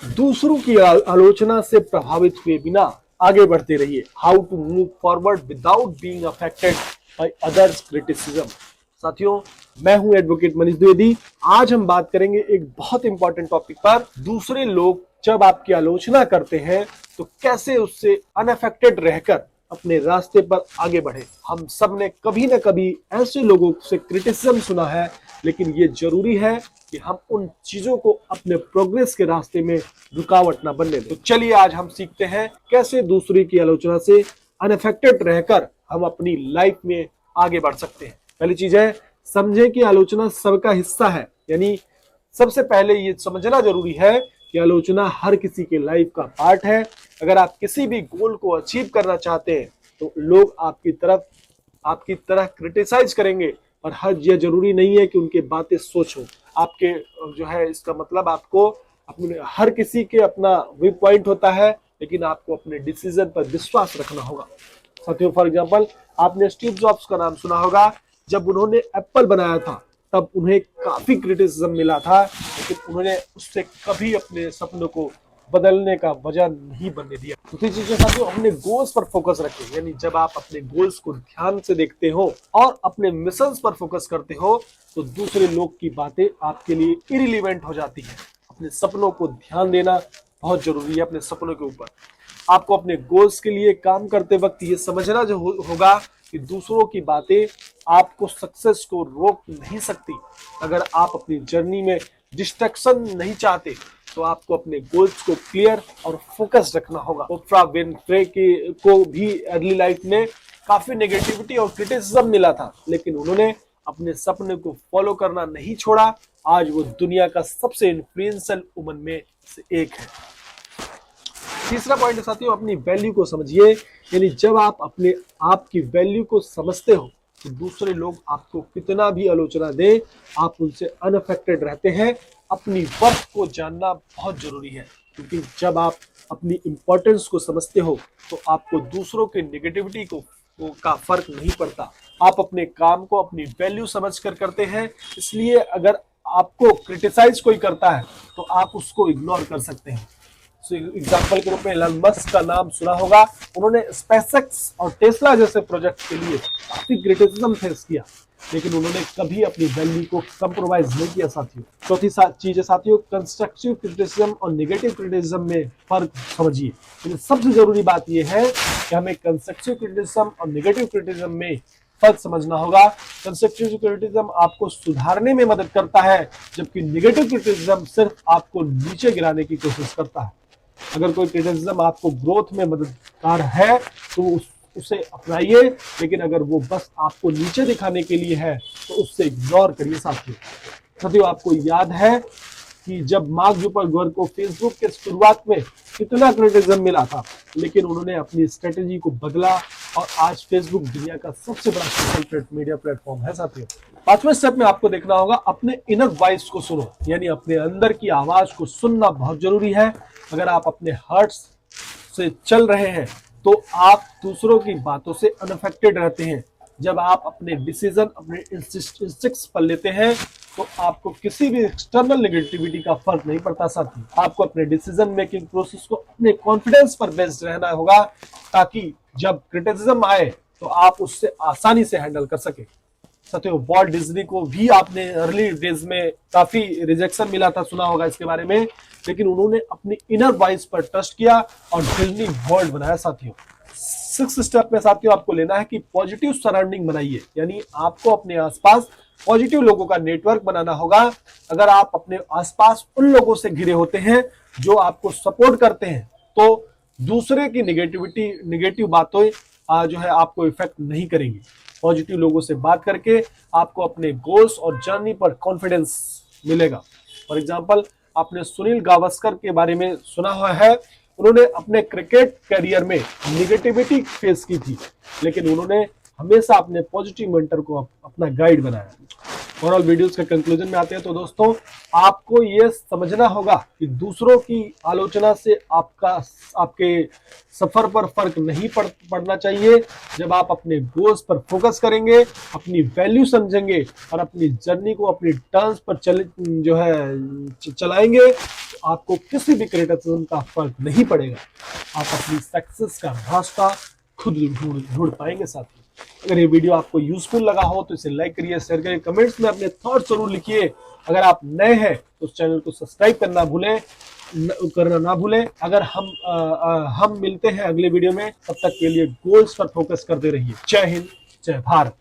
दूसरों की आलोचना से प्रभावित हुए बिना आगे बढ़ते रहिए। How to move forward without being affected by others criticism. साथियों, मैं हूं एडवोकेट मनीष द्विवेदी। आज हम बात करेंगे एक बहुत इंपॉर्टेंट टॉपिक पर। दूसरे लोग जब आपकी आलोचना करते हैं तो कैसे उससे अनअफेक्टेड रहकर अपने रास्ते पर आगे बढ़े। हम सब ने कभी ना कभी ऐसे लोगों से क्रिटिसिज्म सुना है, लेकिन ये जरूरी है कि हम उन चीजों को अपने प्रोग्रेस के रास्ते में रुकावट ना बनने दें। तो चलिए आज हम सीखते हैं कैसे दूसरे की आलोचना से अनअफेक्टेड रहकर हम अपनी लाइफ में आगे बढ़ सकते हैं। पहली चीज है, समझे कि आलोचना सबका हिस्सा है। यानी सबसे पहले ये समझना जरूरी है कि आलोचना हर किसी के लाइफ का पार्ट है। अगर आप किसी भी गोल को अचीव करना चाहते हैं तो लोग आपकी तरह क्रिटिसाइज करेंगे, और ये जरूरी नहीं है कि उनके बातें सोचो आपके जो है। इसका मतलब आपको अपने हर किसी के अपना व्यू पॉइंट होता है, लेकिन आपको अपने डिसीजन पर विश्वास रखना होगा। साथियों, फॉर एग्जांपल आपने स्टीव जॉब्स का नाम सुना होगा। जब उन्होंने एप्पल बनाया था तब उन्हें काफी क्रिटिसिज्म मिला था, लेकिन उन्होंने उससे कभी अपने सपनों को बदलने का वजह नहीं बनने दिया। दूसरी चीज साथियों, अपने गोल्स पर फोकस रखें। यानी जब आप अपने गोल्स को ध्यान से देखते हो और अपने मिशंस पर फोकस करते हो तो दूसरे लोग की बातें आपके लिए इरिलीवेंट हो जाती है। अपने सपनों को ध्यान देना बहुत जरूरी है। अपने सपनों के ऊपर आपको अपने गोल्स के लिए काम करते वक्त ये समझना जो होगा कि दूसरों की बातें आपको सक्सेस को रोक नहीं सकती। अगर आप अपनी जर्नी में डिस्ट्रैक्शन नहीं चाहते तो आपको अपने गोल्स को क्लियर और फोकस रखना होगा। ओप्रा विनफ्रे को भी अर्ली लाइफ में काफी नेगेटिविटी और क्रिटिसिज्म मिला था, लेकिन उन्होंने अपने सपने को फॉलो करना नहीं छोड़ा। आज वो दुनिया का सबसे इन्फ्लुएंशियल वुमन में से एक है। तीसरा पॉइंट है साथियों, अपनी वैल्यू को समझिए। यानी जब आप अपने आप की वैल्यू को समझते हो तो दूसरे लोग आपको कितना भी आलोचना दे, आप उनसे अनअफेक्टेड रहते हैं। अपनी वर्थ को जानना बहुत जरूरी है, क्योंकि जब आप अपनी इंपॉर्टेंस को समझते हो तो आपको दूसरों के नेगेटिविटी का फर्क नहीं पड़ता। आप अपने काम को अपनी वैल्यू समझ कर करते हैं, इसलिए अगर आपको क्रिटिसाइज कोई करता है तो आप उसको इग्नोर कर सकते हैं। एग्जाम्पल के रूप में एलन मस्क का नाम सुना होगा। उन्होंने स्पेसएक्स और टेस्ला जैसे प्रोजेक्ट के लिए काफी क्रिटिसिज्म फेस किया, लेकिन उन्होंने कभी अपनी वैल्यू को कंप्रोमाइज नहीं किया। साथियों, चौथी चीज है साथियों, कंस्ट्रक्टिव क्रिटिसिज्म और नेगेटिव क्रिटिसिज्म में फर्क समझिए। लेकिन सबसे जरूरी बात यह है कि हमें कंस्ट्रक्टिव क्रिटिसिज्म और नेगेटिव क्रिटिसिज्म में फर्क समझना होगा। कंस्ट्रक्टिव क्रिटिसिज्म आपको सुधारने में मदद करता है, जबकि नेगेटिव क्रिटिसिज्म सिर्फ आपको नीचे गिराने की कोशिश करता है। अगर कोई क्रिटिसिज्म आपको ग्रोथ में मददगार है तो उसे अपनाइए, लेकिन अगर वो बस आपको नीचे दिखाने के लिए है तो उससे इग्नोर करिए। साथियों, आपको याद है कि जब मार्क जुकरबर्ग को फेसबुक के शुरुआत में कितना क्रिटिसिज्म मिला था, लेकिन उन्होंने अपनी स्ट्रेटेजी को बदला और आज फेसबुक दुनिया का सबसे बड़ा सोशल मीडिया प्लेटफॉर्म है। साथियों, पांचवें स्टेप में आपको देखना होगा, अपने इनर वॉइस को सुनो। यानी अपने अंदर की आवाज को सुनना बहुत जरूरी है। अगर आप अपने हार्ट से चल रहे हैं तो आप दूसरों की बातों से अनअफेक्टेड रहते हैं। जब आप अपने डिसीजन अपने इंस्टिंक्ट्स पर लेते हैं तो आपको किसी भी एक्सटर्नल नेगेटिविटी का फर्क नहीं पड़ता। साथी, आपको अपने डिसीजन मेकिंग प्रोसेस को अपने कॉन्फिडेंस पर बेस्ड रहना होगा, ताकि जब क्रिटिसिज्म आए तो आप उससे आसानी से हैंडल कर सके। साथियों, वॉल्ट डिज्नी को भी आपने अर्ली डेज में काफी रिजेक्शन मिला था, सुना होगा इसके बारे में, लेकिन उन्होंने अपनी इनर वॉइस पर ट्रस्ट किया और डिज्नी वर्ल्ड बनाया। साथियों, सिक्स्थ स्टेप में साथियों आपको लेना है कि पॉजिटिव सराउंडिंग बनाइए। यानी आपको अपने आसपास पॉजिटिव लोगों का नेटवर्क बनाना होगा। अगर आप अपने आसपास उन लोगों से घिरे होते हैं जो आपको सपोर्ट करते हैं तो दूसरे की नेगेटिव बातें जो है आपको इफेक्ट नहीं करेंगी। पॉजिटिव लोगों से बात करके आपको अपने गोल्स और जर्नी पर कॉन्फिडेंस मिलेगा। फॉर एग्जांपल, आपने सुनील गावस्कर के बारे में सुना हुआ है। उन्होंने अपने क्रिकेट करियर में नेगेटिविटी फेस की थी, लेकिन उन्होंने हमेशा अपने पॉजिटिव मेंटर को अपना गाइड बनाया। ओवरऑल वीडियोस के कंक्लूजन में आते हैं तो दोस्तों, आपको ये समझना होगा कि दूसरों की आलोचना से आपके सफर पर फर्क नहीं पड़ना चाहिए। जब आप अपने गोल्स पर फोकस करेंगे, अपनी वैल्यू समझेंगे और अपनी जर्नी को अपनी टर्न्स पर चलाएंगे, तो आपको किसी भी क्रिटिसिज्म का फर्क नहीं पड़ेगा। आप अपनी सक्सेस का रास्ता खुद ढूंढ पाएंगे साथियों। अगर ये वीडियो आपको यूजफुल लगा हो तो इसे लाइक करिए, शेयर करिए, कमेंट्स में अपने थॉट्स जरूर लिखिए। अगर आप नए हैं तो उस चैनल को सब्सक्राइब करना ना भूलें। अगर हम मिलते हैं अगले वीडियो में, तब तक के लिए गोल्स पर फोकस करते रहिए। जय हिंद, जय भारत।